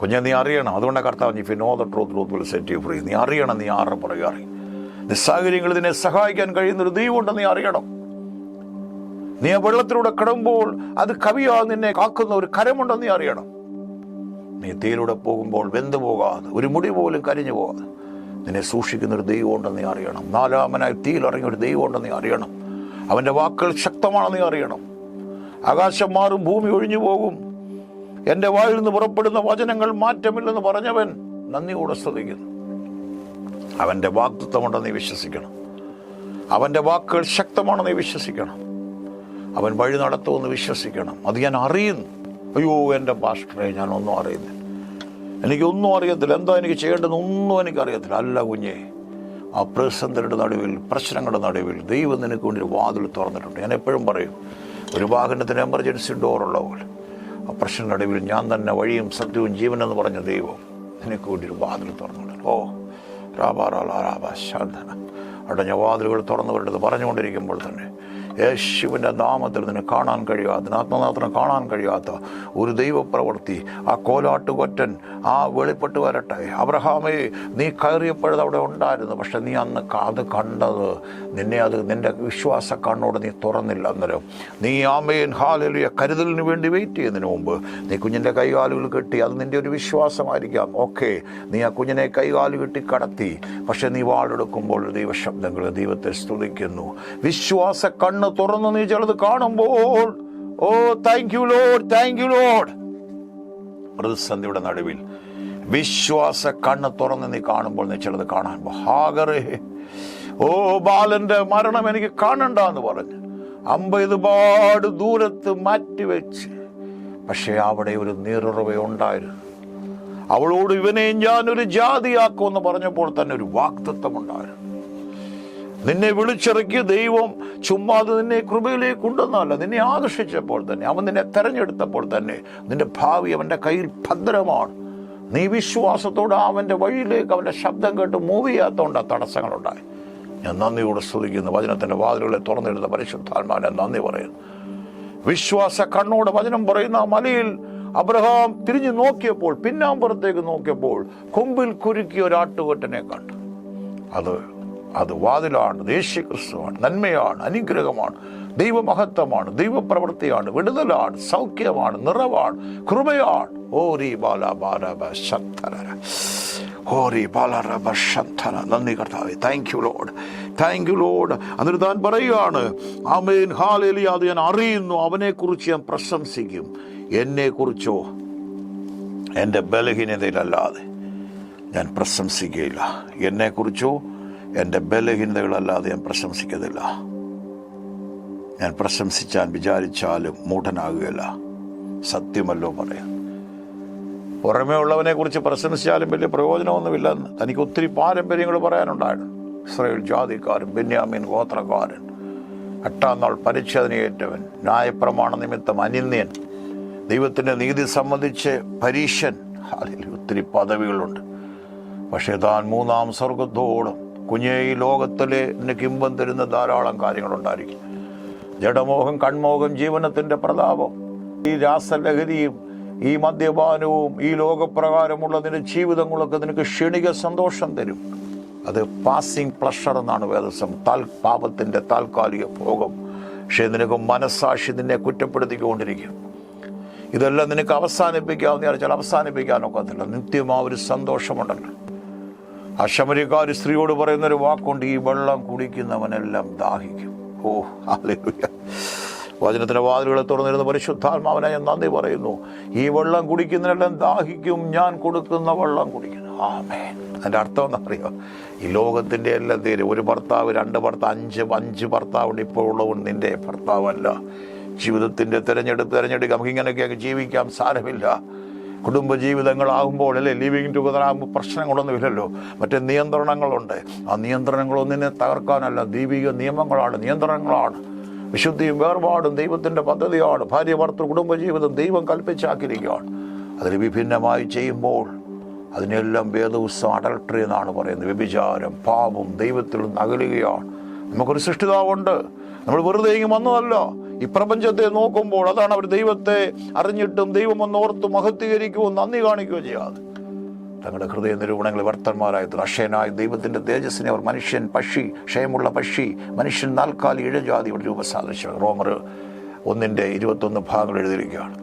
കുഞ്ഞെ നീ അറിയണം. അതുകൊണ്ടാണ് കർത്താവ് if you know the truth truth will set you free. നീ അറിയണം, നീ ആരുടെ പുറകെ അറിയും. സാഹചര്യങ്ങളിൽ നിന്നെ സഹായിക്കാൻ കഴിയുന്നൊരു ദൈവമുണ്ടെന്ന് നീ അറിയണം. നീ ആ വെള്ളത്തിലൂടെ കിടമ്പോൾ അത് കവിയാ നിന്നെ കാക്കുന്ന ഒരു കരമുണ്ടെന്ന് നീ അറിയണം. നീ തീയിലൂടെ പോകുമ്പോൾ വെന്തു പോകാതെ, ഒരു മുടി പോലും കരിഞ്ഞു പോകാതെ നിന്നെ സൂക്ഷിക്കുന്നൊരു ദൈവമുണ്ടെന്ന് നീ അറിയണം. നാലാമനായി തീയിലിറങ്ങിയ ഒരു ദൈവമുണ്ടെന്ന് നീ അറിയണം. അവൻ്റെ വാക്കുകൾ ശക്തമാണെന്ന് നീ അറിയണം. ആകാശം മാറും, ഭൂമി ഒഴിഞ്ഞു പോകും, എൻ്റെ വായിൽ നിന്ന് പുറപ്പെടുന്ന വചനങ്ങൾ മാറ്റമില്ലെന്ന് പറഞ്ഞവൻ നന്ദിയോടെ സ്തുതിക്കുന്നു. അവൻ്റെ വാഗ്ദത്തമുണ്ടെന്ന് നീ വിശ്വസിക്കണം. അവൻ്റെ വാക്കുകൾ ശക്തമാണെന്ന് നീ വിശ്വസിക്കണം. അവൻ വഴി നടത്തുമെന്ന് വിശ്വസിക്കണം. അത് ഞാൻ അറിയുന്നു. അയ്യോ എൻ്റെ പാസ്റ്ററെ, ഞാനൊന്നും അറിയുന്നില്ല, എനിക്കൊന്നും അറിയത്തില്ല, എന്താ എനിക്ക് ചെയ്യേണ്ടതെന്ന് ഒന്നും എനിക്കറിയത്തില്ല. അല്ല കുഞ്ഞേ, ആ പ്രതിസന്ധിയുടെ നടുവിൽ, പ്രശ്നങ്ങളുടെ നടുവിൽ ദൈവം നിനക്ക് വേണ്ടി ഒരു വാതിൽ തുറന്നിട്ടുണ്ട്. ഞാൻ എപ്പോഴും പറയും, ഒരു വാഹനത്തിന് എമർജൻസി ഡോറുള്ള പോലെ ആ പ്രശ്ന നടുവിൽ ഞാൻ തന്നെ വഴിയും സത്യവും ജീവനെന്ന് പറഞ്ഞ ദൈവം നിനക്ക് വേണ്ടി ഒരു വാതിൽ തുറന്നിട്ടുണ്ട്. ഓ ശാന്തന അടഞ്ഞ വാതിലുകൾ തുറന്നു വരേണ്ടത് പറഞ്ഞുകൊണ്ടിരിക്കുമ്പോൾ തന്നെ യേശുവിൻ്റെ നാമത്തിൽ നിന്നെ കാണാൻ കഴിയാത്ത, ആത്മനാഥനെ കാണാൻ കഴിയാത്ത ഒരു ദൈവപ്രവൃത്തി ആ കോലാട്ടുകൊറ്റൻ ആ വെളിപ്പെട്ട് വരട്ടെ. അബ്രഹാമേ, നീ കയറിയപ്പോഴത് അവിടെ ഉണ്ടായിരുന്നു, പക്ഷെ നീ അന്ന് അത് കണ്ടത് നിന്റെ വിശ്വാസ കണ്ണോട് നീ തുറന്നില്ല. അന്നേരം നീ ആമേൻ ഹല്ലേലൂയ കരുതലിന് വേണ്ടി വെയിറ്റ് ചെയ്യുന്നതിന് മുമ്പ് നീ കുഞ്ഞിൻ്റെ കൈകാലുകൾ കെട്ടി, അത് നിൻ്റെ ഒരു വിശ്വാസമായിരിക്കാം. ഓക്കെ, നീ ആ കുഞ്ഞിനെ കൈകാല് കെട്ടി കടത്തി, പക്ഷെ നീ വാളെടുക്കുമ്പോൾ ദൈവശബ്ദങ്ങൾ ദൈവത്തെ സ്തുതിക്കുന്നു. വിശ്വാസ കണ്ണ് തുറന്ന് നീ ചിലത് കാണുമ്പോൾ, oh thank you Lord, thank you Lord. പ്രതിസന്ധിയുടെ നടുവിൽ വിശ്വാസ കണ്ണ് തുറന്ന് നീ കാണുമ്പോൾ നീ ചിലത് കാണാൻ ഹാഗറേ, ഓ ബാലന്റെ മരണം എനിക്ക് കാണണ്ട എന്ന് പറഞ്ഞ് ഒരുപാട് ദൂരത്ത് മാറ്റിവെച്ച്, പക്ഷെ അവിടെ ഒരു നീറുറവയുണ്ടായിരുന്നു. അവളോട് ഇവനെ ഞാനൊരു ജാതിയാക്കുമെന്ന് പറഞ്ഞപ്പോൾ തന്നെ ഒരു വാഗ്ദത്തം ഉണ്ടായിരുന്നു. നിന്നെ വിളിച്ചിറക്കിയ ദൈവം ചുമ്മാതെ നിന്നെ കൃപയിലേക്ക് കൊണ്ടുവന്നല്ല, നിന്നെ ആകർഷിച്ചപ്പോൾ തന്നെ, അവൻ നിന്നെ തെരഞ്ഞെടുത്തപ്പോൾ തന്നെ നിന്റെ ഭാവി അവൻ്റെ കയ്യിൽ ഭദ്രമാണ്. നീ വിശ്വാസത്തോടെ അവൻ്റെ വഴിയിലേക്ക് അവൻ്റെ ശബ്ദം കേട്ട് മൂവ് ചെയ്യാത്തതുകൊണ്ട് ആ തടസ്സങ്ങളുണ്ടായി. ഞാൻ നന്ദിയോടെ സ്തുതിക്കുന്നു. വചനത്തിൻ്റെ വാതിലുകളെ തുറന്നിടുന്ന പരിശുദ്ധാത്മാവിനെ നന്ദി പറയുന്നു. വിശ്വാസ കണ്ണോടെ വചനം പറയുന്ന ആ മലയിൽ അബ്രഹാം തിരിഞ്ഞു നോക്കിയപ്പോൾ, പിന്നാമ്പുറത്തേക്ക് നോക്കിയപ്പോൾ കൊമ്പിൽ കുരുക്കിയ ഒരാട്ടുകൊറ്റനെ കണ്ടു. അത് വാതിലാണ്, യേശുക്രിസ്തുവാണ്, നന്മയാണ്, അനുഗ്രഹമാണ്, ദൈവമഹത്വമാണ്, ദൈവപ്രവൃത്തിയാണ്, വിടുതലാണ്, സൗഖ്യമാണ്, നിറവാണ്, കൃപയാണ്. നന്ദി കർത്താവേ, thank you Lord, thank you Lord. എന്നിട്ട് താൻ പറയുകയാണ്, ആമേൻ ഹല്ലേലൂയ, അത് ഞാൻ അറിയുന്നു, അവനെക്കുറിച്ച് ഞാൻ പ്രശംസിക്കും. എന്നെക്കുറിച്ചോ എൻ്റെ ബലഹീനതയിലല്ലാതെ ഞാൻ പ്രശംസിക്കുകയില്ല. എന്നെക്കുറിച്ചോ എൻ്റെ ബലഹീനതകളല്ലാതെ ഞാൻ പ്രശംസിക്കത്തില്ല. ഞാൻ പ്രശംസിച്ചാൽ വിചാരിച്ചാലും മൂഢനാകുകയില്ല. സത്യമല്ലോ പറയാം. പുറമേ ഉള്ളവനെ കുറിച്ച് പ്രശംസിച്ചാലും വലിയ പ്രയോജനമൊന്നുമില്ലെന്ന് തനിക്ക് ഒത്തിരി പാരമ്പര്യങ്ങൾ പറയാനുണ്ടായിരുന്നു. ഇസ്രായേൽ ജാതിക്കാരൻ, ബെന്യാമീൻ ഗോത്രക്കാരൻ, 8-ാം നാൾ പരിച്ഛേദനയേറ്റവൻ, ന്യായപ്രമാണ നിമിത്തം അനിന്യൻ, ദൈവത്തിൻ്റെ നീതി സംബന്ധിച്ച് പരീശൻ, ഒത്തിരി പദവികളുണ്ട്. പക്ഷേ താൻ 3-ാം സ്വർഗത്തോളം കുഞ്ഞേ, ഈ ലോകത്തിലെ നിനക്ക് ഇമ്പം തരുന്ന ധാരാളം കാര്യങ്ങളുണ്ടായിരിക്കും. ജഡമോഹം, കൺമോഹം, ജീവനത്തിൻ്റെ പ്രതാപം, ഈ രാസലഹരിയും ഈ മദ്യപാനവും ഈ ലോകപ്രകാരമുള്ള നിന്റെ ജീവിതങ്ങളൊക്കെ നിനക്ക് ക്ഷണിക സന്തോഷം തരും. അത് പാസിംഗ് പ്ലഷർ എന്നാണ് വേദസം, പാപത്തിൻ്റെ താൽക്കാലിക ഭോഗം. പക്ഷേ നിനക്ക് മനസ്സാക്ഷി നിന്നെ കുറ്റപ്പെടുത്തിക്കൊണ്ടിരിക്കും. ഇതെല്ലാം നിനക്ക് അവസാനിപ്പിക്കാവുന്ന വെച്ചാൽ അവസാനിപ്പിക്കാനൊക്കത്തില്ല. നിത്യമാ ഒരു സന്തോഷമുണ്ടല്ലോ. ആ ശമരിയക്കാരി സ്ത്രീയോട് പറയുന്നൊരു വാക്കുണ്ട്, ഈ വെള്ളം കുടിക്കുന്നവനെല്ലാം ദാഹിക്കും. ഓ ഹല്ലേലൂയ. വചനത്തിൻ്റെ വാതിലുകളെ തുറന്നിരുന്ന പരിശുദ്ധാത്മാവിനെ ഞാൻ നന്ദി പറയുന്നു. ഈ വെള്ളം കുടിക്കുന്നവനെല്ലാം ദാഹിക്കും, ഞാൻ കൊടുക്കുന്ന വെള്ളം കുടിക്കുന്നു. ആമേൻ. അതിൻ്റെ അർത്ഥം എന്താ പറയുക? ഈ ലോകത്തിൻ്റെ എല്ലാം തീരെ ഒരു ഭർത്താവ്, 2 ഭർത്താവ്, 5 ഭർത്താവുണ്ട് ഇപ്പോൾ ഉള്ളതുകൊണ്ട് നിൻ്റെ ഭർത്താവല്ല. ജീവിതത്തിൻ്റെ തിരഞ്ഞെടുക്കുക. നമുക്കിങ്ങനെയൊക്കെ ജീവിക്കാം, സാരമില്ല. കുടുംബജീവിതങ്ങളാകുമ്പോൾ അല്ലേ, ലിവിങ് ടുഗദർ ആകുമ്പോൾ പ്രശ്നങ്ങളൊന്നുമില്ലല്ലോ. മറ്റേ നിയന്ത്രണങ്ങളുണ്ട്. ആ നിയന്ത്രണങ്ങളൊന്നിനെ തകർക്കാനല്ല, ദൈവിക നിയമങ്ങളാണ്, നിയന്ത്രണങ്ങളാണ്. വിശുദ്ധിയും വേർപാടും ദൈവത്തിൻ്റെ പദ്ധതിയാണ്. ഭാര്യ ഭർത്തൃ കുടുംബജീവിതം ദൈവം കൽപ്പിച്ചാക്കിയിരിക്കുകയാണ്. അതിൽ വിഭിന്നമായി ചെയ്യുമ്പോൾ അതിനെല്ലാം വേദപുസ്തകം അഡൾട്ടറി എന്നാണ് പറയുന്നത്. വ്യഭിചാരം, പാപം, ദൈവത്തിൽ നിന്ന് അകലുകയാണ്. നമുക്കൊരു സൃഷ്ടിതാവുണ്ട്. നമ്മൾ വെറുതെ ഇങ്ങ് വന്നതല്ല. ഈ പ്രപഞ്ചത്തെ നോക്കുമ്പോൾ അതാണ് അവർ ദൈവത്തെ അറിഞ്ഞിട്ടും ദൈവമെന്നോർത്ത് മഹത്വീകരിക്കുകയോ നന്ദി കാണിക്കുകയോ ചെയ്യാതെ തങ്ങളുടെ ഹൃദയ നിരൂപണങ്ങളിൽ വർത്തന്മാരായി അക്ഷയനായ ദൈവത്തിന്റെ തേജസ്സിനെ അവർ മനുഷ്യൻ പക്ഷി, ക്ഷയമുള്ള പക്ഷി, മനുഷ്യൻ നാൽക്കാലി ഇഴജാതിയുടെ രൂപസാദൃശ്യം. റോമർ 1:21 ഭാഗങ്ങൾ എഴുതിയിരിക്കുകയാണ്.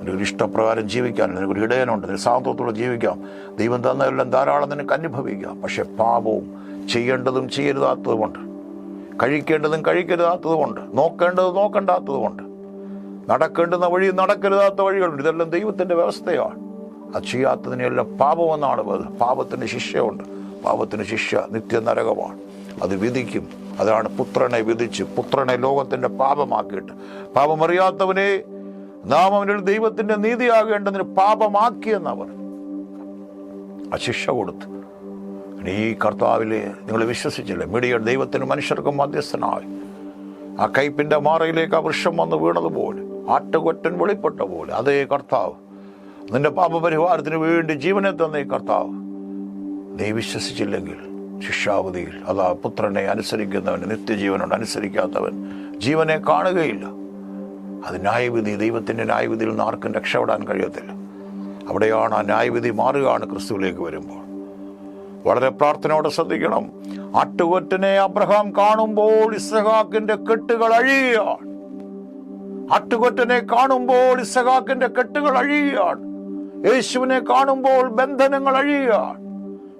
ഒരു ഇഷ്ടപ്രകാരം ജീവിക്കാൻ നിനക്കൊരു ഇടയനുണ്ട്, നിനക്ക് സ്വാതന്ത്ര്യത്തോടെ ജീവിക്കാം, ദൈവം തന്നതെല്ലാം ധാരാളം നിനക്ക് അനുഭവിക്കാം. പക്ഷെ പാപവും ചെയ്യേണ്ടതും ചെയ്യരുതാത്തതുകൊണ്ട്, കഴിക്കേണ്ടതും കഴിക്കരുതാത്തതുകൊണ്ട്, നോക്കേണ്ടത് നോക്കണ്ടാത്തതുകൊണ്ട്, നടക്കേണ്ടുന്ന വഴി നടക്കരുതാത്ത വഴികളുണ്ട്. ഇതെല്ലാം ദൈവത്തിന്റെ വ്യവസ്ഥയാണ്. അത് ചെയ്യാത്തതിനെല്ലാം പാപമെന്നാണ് പറയുന്നത്. പാപത്തിന് ശിക്ഷയുണ്ട്. പാപത്തിന് ശിക്ഷ നിത്യനരകമാണ്. അത് വിധിക്കും. അതാണ് പുത്രനെ വിധിച്ച്, പുത്രനെ ലോകത്തിന്റെ പാപമാക്കിയിട്ട്, പാപമറിയാത്തവനെ നാം അവനിൽ ദൈവത്തിന്റെ നീതിയാകേണ്ടതിന് പാപമാക്കിയെന്നവർ ആ ശിക്ഷ കൊടുത്തു. ഈ കർത്താവിലെ നിങ്ങൾ വിശ്വസിച്ചില്ലേ? മിടിയൻ ദൈവത്തിന് മനുഷ്യർക്കും മധ്യസ്ഥനായി ആ കയ്പിന്റെ മാറയിലേക്ക് ആ വൃക്ഷം വന്ന് വീണതുപോലെ, ആട്ടുകൊറ്റൻ വെളിപ്പെട്ട പോലെ, അതേ കർത്താവ് നിന്റെ പാപപരിഹാരത്തിന് വേണ്ടി ജീവനെ തന്ന ഈ കർത്താവ് നീ വിശ്വസിച്ചില്ലെങ്കിൽ ശിക്ഷാവധിയിൽ അതാ പുത്രനെ അനുസരിക്കുന്നവൻ നിത്യജീവനുണ്ട്, അനുസരിക്കാത്തവൻ ജീവനെ കാണുകയില്ല. അത് ന്യായവിധി. ദൈവത്തിൻ്റെ ന്യായവിധിയിൽ നിന്ന് ആർക്കും രക്ഷപ്പെടാൻ കഴിയത്തില്ല. അവിടെയാണ് ആ ന്യായവിധി മാറുകയാണ് ക്രിസ്തുവിലേക്ക് വരുമ്പോൾ. വളരെ പ്രാർത്ഥനയോടെ ശ്രദ്ധിക്കണം. ആട്ടുകൊറ്റനെ അബ്രഹാം കാണുമ്പോൾ ഇസ്ഹാക്കിന്റെ കെട്ടുകൾ അഴിയുകയാണ്. ആട്ടുകൊറ്റനെ കാണുമ്പോൾ ഇസ്ഹാക്കിന്റെ കെട്ടുകൾ അഴിയുകയാണ്. യേശുവിനെ കാണുമ്പോൾ ബന്ധനങ്ങൾ അഴിയുകയാണ്.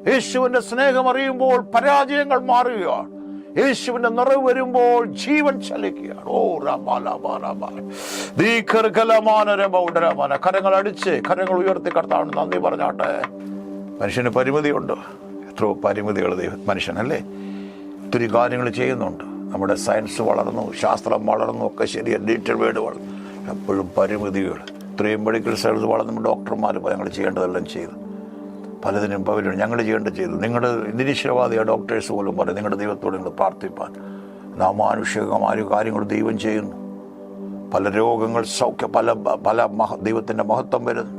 യേശുവിന്റെ സ്നേഹം അറിയുമ്പോൾ പരാജയങ്ങൾ മാറുകയാണ്. യേശുവിന്റെ നിറവ് വരുമ്പോൾ ജീവൻ ചലിക്കുകയാണ്. കരങ്ങൾ അടിച്ച് കരങ്ങൾ ഉയർത്തി കർത്താവിന് നന്ദി പറഞ്ഞാട്ടെ. മനുഷ്യന് പരിമിതിയുണ്ട്. എത്രയോ പരിമിതികൾ മനുഷ്യനല്ലേ. ഒത്തിരി കാര്യങ്ങൾ ചെയ്യുന്നുണ്ട്. നമ്മുടെ സയൻസ് വളർന്നു, ശാസ്ത്രം വളർന്നു, ഒക്കെ ശരിയാണ്, ഡിജിറ്റൽ വേൾഡ് വളർന്നു. എപ്പോഴും പരിമിതികൾ. ഇത്രയും മെഡിക്കൽ സയൻസ് വളർന്നു, ഡോക്ടർമാർ ഞങ്ങൾ ചെയ്യേണ്ടതെല്ലാം ചെയ്തു. പലതിനും പലരും ഞങ്ങൾ ചെയ്യേണ്ടത് ചെയ്തു. നിങ്ങളുടെ നിരീശ്വരവാദിയ ഡോക്ടേഴ്സ് പോലും പറയും നിങ്ങളുടെ ദൈവത്തോട് നിങ്ങൾ പ്രാർത്ഥിപ്പാൻ. നാമാനുഷികമായ കാര്യങ്ങൾ ദൈവം ചെയ്യുന്നു. പല രോഗങ്ങൾ പല ദൈവത്തിൻ്റെ മഹത്വം വരുന്നു.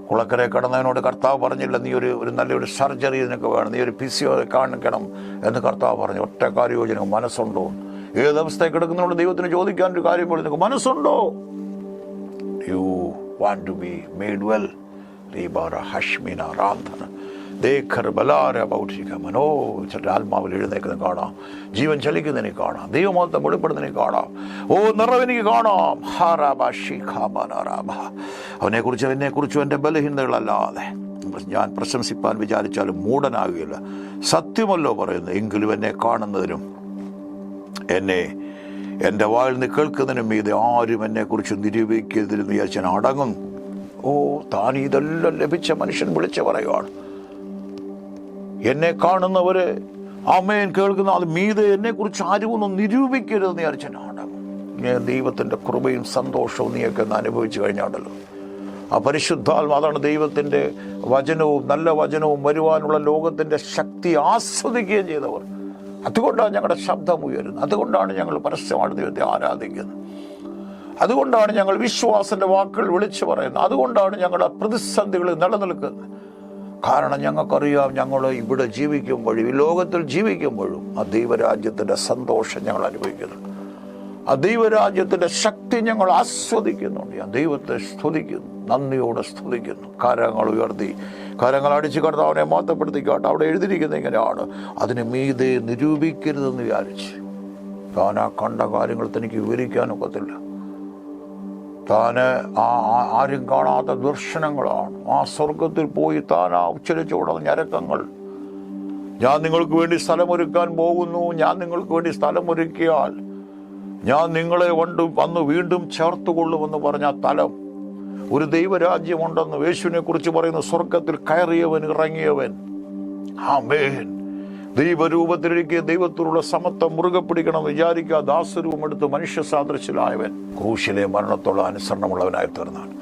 കുളക്കരെ കടന്നതിനോട് കർത്താവ് പറഞ്ഞില്ല നീ ഒരു നല്ലൊരു സർജറി നിനക്ക് വേണം, നീ ഒരു PCO കാണിക്കണം എന്ന് കർത്താവ് പറഞ്ഞു. ഒറ്റ കാര്യമോ നിനക്ക് മനസ്സുണ്ടോ? ഏതവസ്ഥയിൽ കിടക്കുന്നതുകൊണ്ട് ദൈവത്തിന് ചോദിക്കാനൊരു കാര്യം പോലും നിനക്ക് മനസ്സുണ്ടോ? You want to be made well. ആത്മാവിൽ എഴുന്നേക്കുന്നത് കാണാം, ജീവൻ ചലിക്കുന്നതിനെ കാണാം, ദൈവമഹത്വം വെളിപ്പെടുന്നതിനെ കാണാം. നിറവെനിക്ക് കാണാം. അവനെക്കുറിച്ചും എൻ്റെ ബലഹീനതകളല്ലാതെ ഞാൻ പ്രശംസിപ്പാൻ വിചാരിച്ചാലും മൂടനാകുകയില്ല. സത്യമല്ലോ പറയുന്നത്. എങ്കിലും എന്നെ കാണുന്നതിനും എന്നെ എൻ്റെ വായിൽ നിന്ന് കേൾക്കുന്നതിനും മീതെ ആരും എന്നെക്കുറിച്ച് നിരൂപിക്കരുതെന്ന് വിചാരിച്ചാൽ അടങ്ങും. താൻ ഇതെല്ലാം ലഭിച്ച മനുഷ്യൻ വിളിച്ച് പറയുവാണ്, എന്നെ കാണുന്നവര് ആമേൻ കേൾക്കുന്ന അത് മീതെ എന്നെക്കുറിച്ച് ആരുമൊന്നും നിരൂപിക്കരുതെന്ന് വിചാരിച്ചാണ്. ദൈവത്തിൻ്റെ കൃപയും സന്തോഷവും നീയൊക്കെ ഒന്ന് അനുഭവിച്ചു കഴിഞ്ഞാണല്ലോ. ആ പരിശുദ്ധാത്മ, അതാണ് ദൈവത്തിൻ്റെ വചനവും നല്ല വചനവും വരുവാനുള്ള ലോകത്തിൻ്റെ ശക്തി ആസ്വദിക്കുകയും ചെയ്തവർ. അതുകൊണ്ടാണ് ഞങ്ങളുടെ ശബ്ദം ഉയരുന്നത്. അതുകൊണ്ടാണ് ഞങ്ങൾ പരസ്യമായിട്ട് ദൈവത്തെ ആരാധിക്കുന്നത്. അതുകൊണ്ടാണ് ഞങ്ങൾ വിശ്വാസന്റെ വാക്കുകൾ വിളിച്ചു പറയുന്നത്. അതുകൊണ്ടാണ് ഞങ്ങളുടെ പ്രതിസന്ധികൾ നിലനിൽക്കുന്നത്. കാരണം ഞങ്ങൾക്കറിയാം, ഞങ്ങൾ ഇവിടെ ജീവിക്കുമ്പോഴും ഈ ലോകത്തിൽ ജീവിക്കുമ്പോഴും ആ ദൈവരാജ്യത്തിൻ്റെ സന്തോഷം ഞങ്ങൾ അനുഭവിക്കുന്നുണ്ട്. ആ ദൈവരാജ്യത്തിൻ്റെ ശക്തി ഞങ്ങൾ ആസ്വദിക്കുന്നുണ്ട്. ഞാൻ ദൈവത്തെ സ്തുതിക്കുന്നു, നന്ദിയോടെ സ്തുതിക്കുന്നു. കരങ്ങൾ ഉയർത്തി കരങ്ങൾ അടിച്ച് കർത്താവിനെ മഹത്വപ്പെടുത്തിക്കാട്ടെ. അവിടെ എഴുതിയിരിക്കുന്നത് ഇങ്ങനെയാണ്, അതിന് മീതെ നിരൂപിക്കരുതെന്ന് വിചാരിച്ച്. താൻ ആ കണ്ട കാര്യങ്ങൾ തനിക്ക് വിവരിക്കാനൊക്കത്തില്ല. താന് ആരും കാണാത്ത ദർശനങ്ങളാണ്. ആ സ്വർഗത്തിൽ പോയി താൻ ആ ഉച്ചരിച്ചുകൊടുന്ന ഞരക്കങ്ങൾ, ഞാൻ നിങ്ങൾക്ക് വേണ്ടി സ്ഥലമൊരുക്കാൻ പോകുന്നു, ഞാൻ നിങ്ങൾക്ക് വേണ്ടി സ്ഥലമൊരുക്കിയാൽ ഞാൻ നിങ്ങളെ വന്ന് വീണ്ടും ചേർത്തുകൊള്ളുമെന്ന് പറഞ്ഞ തലം, ഒരു ദൈവരാജ്യമുണ്ടെന്ന് യേശുവിനെ കുറിച്ച് പറയുന്ന സ്വർഗത്തിൽ കയറിയവൻ ഇറങ്ങിയവൻ. ആമേൻ. ദൈവരൂപത്തിലിരിക്കെ ദൈവത്തോടുള്ള സമത്വം മുറുകെ പിടിക്കണം വിചാരിക്കുക. ദാസരൂപം എടുത്ത് മനുഷ്യ സാദൃശ്യനായവൻ ക്രൂശിലെ മരണത്തോളം അനുസരണമുള്ളവനായി തീർന്നാണ്.